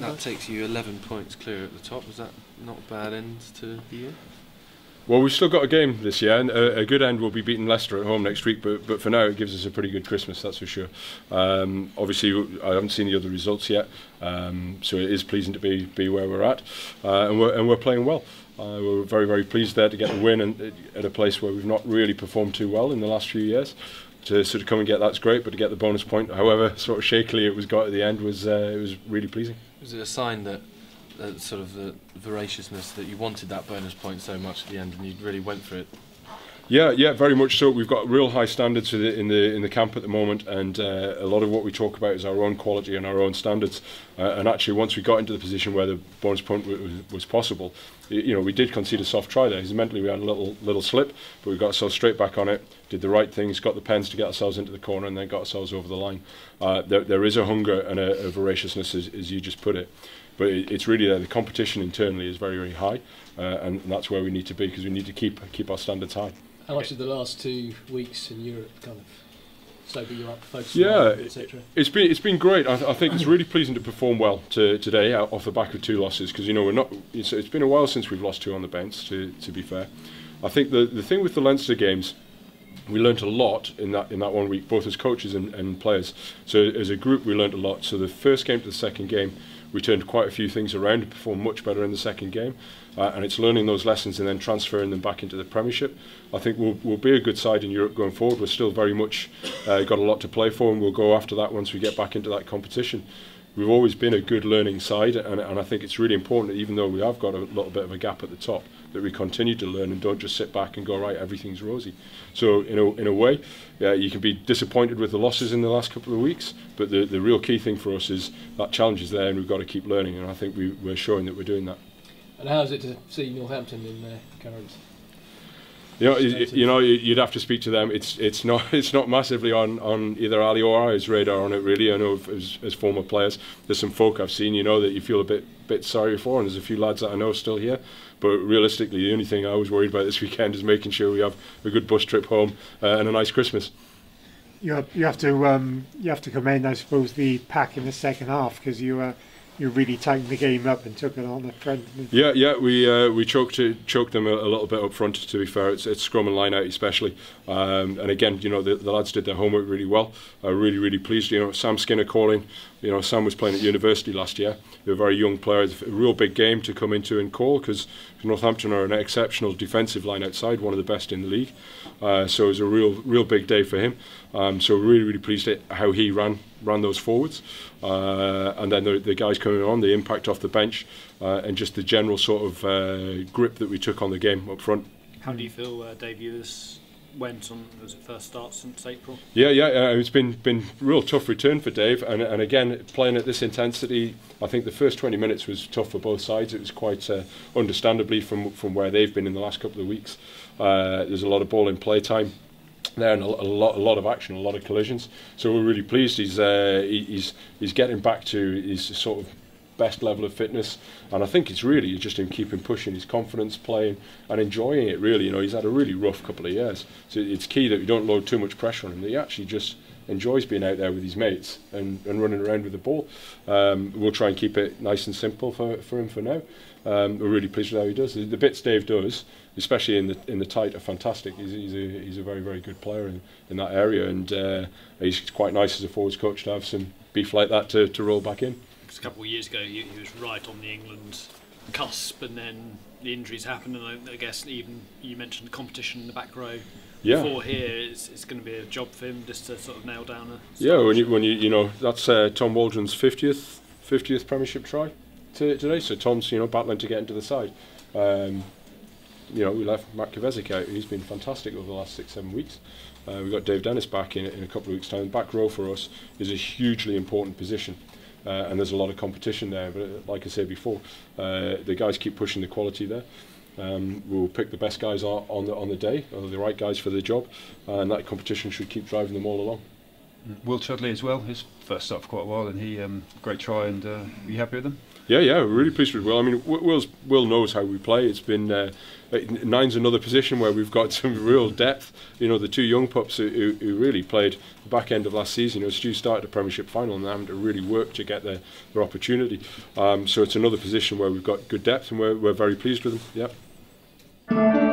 that takes you 11 points clear at the top. Was that not a bad end to the year? Well, we've still got a game this year, and a good end will be beating Leicester at home next week, but for now it gives us a pretty good Christmas, that's for sure. Obviously, I haven't seen the other results yet, so it is pleasing to be where we're at, and we're playing well. We're very, very pleased there to get the win and at a place where we've not really performed too well in the last few years. To sort of come and get that's great, but to get the bonus point, however sort of shakily it was got at the end, was it was really pleasing. Was it a sign that sort of the voraciousness that you wanted that bonus point so much at the end, and you really went for it? Yeah, very much so. We've got real high standards in the camp at the moment, and a lot of what we talk about is our own quality and our own standards. And actually, once we got into the position where the bonus point was possible, we did concede a soft try there. Mentally, we had a little slip, but we got ourselves straight back on it, did the right things, got the pens to get ourselves into the corner, and then got ourselves over the line. There is a hunger and a voraciousness, as you just put it. But it's really there. The competition internally is very, very high, and that's where we need to be, because we need to keep our standards high. How much did the last 2 weeks in Europe kind of sober you up, focus on, etc.? It's been great. I think it's really pleasing to perform well today off the back of 2 losses, because we're not. It's been a while since we've lost 2 on the bench. To be fair, I think the thing with the Leinster games, we learnt a lot in that 1 week, both as coaches and players. So as a group, we learnt a lot. So the first game to the second game, we turned quite a few things around and performed much better in the second game, and it's learning those lessons and then transferring them back into the Premiership. I think we'll be a good side in Europe going forward. We're still very much got a lot to play for, and we'll go after that once we get back into that competition. We've always been a good learning side, and I think it's really important that even though we have got a little bit of a gap at the top, that we continue to learn and don't just sit back and go, right, everything's rosy. So in a way, you can be disappointed with the losses in the last couple of weeks, but the real key thing for us is that challenge is there, and we've got to keep learning, and I think we're showing that we're doing that. And how is it to see Northampton in their current? You'd have to speak to them. It's not massively on either Ali or I's radar on it, really. I know as former players, there's some folk I've seen, that you feel a bit sorry for, and there's a few lads that I know still here. But realistically, the only thing I was worried about this weekend is making sure we have a good bus trip home and a nice Christmas. You have to commend, I suppose, the pack in the second half, because you really tightened the game up and took it on the front. Yeah, we choked them a little bit up front. To be fair, it's scrum and line out especially, and again, the lads did their homework really well. Really pleased. Sam Skinner calling. Sam was playing at university last year. They're a very young player. It's a real big game to come into and call, because Northampton are an exceptional defensive line outside, one of the best in the league. So it was a real big day for him. So really pleased at how he ran those forwards, and then the guys coming on, the impact off the bench, and just the general sort of grip that we took on the game up front. How do you feel Dave Ewers went on? Was it first start since April? Yeah, it's been real tough return for Dave, and again, playing at this intensity, I think the first 20 minutes was tough for both sides. It was quite understandably from where they've been in the last couple of weeks. There's a lot of ball in play time there, and a lot of action, a lot of collisions. So we're really pleased. He's getting back to his sort of best level of fitness, and I think it's really just him keeping pushing his confidence, playing and enjoying it. Really, he's had a really rough couple of years, so it's key that we don't load too much pressure on him. That he actually just enjoys being out there with his mates and running around with the ball. We'll try and keep it nice and simple for him for now. We're really pleased with how he does. The bits Dave does, especially in the tight, are fantastic. He's a very, very good player in that area, and he's quite nice as a forwards coach to have some beef like that to roll back in. A couple of years ago, he was right on the England cusp, and then the injuries happened, and I guess even you mentioned the competition in the back row. Yeah. Before here, it's going to be a job for him just to sort of nail down a. Yeah, when you that's Tom Waldron's 50th Premiership try today. So Tom's battling to get into the side. We left Matt Kovacic out, who's been fantastic over the last 6-7 weeks. We've got Dave Dennis back in a couple of weeks' time. Back row for us is a hugely important position. And there's a lot of competition there, but like I said before, the guys keep pushing the quality there. We'll pick the best guys on the day, or the right guys for the job, and that competition should keep driving them all along. Will Chudley as well, his first start for quite a while, and he great try. And are you happy with him? Yeah, we're really pleased with Will. I mean, Will knows how we play. It's been nine's another position where we've got some real depth. You know, the two young pups who really played the back end of last season. You know, Stu started a Premiership final and having to really work to get their opportunity. So it's another position where we've got good depth, and we're very pleased with them. Yeah.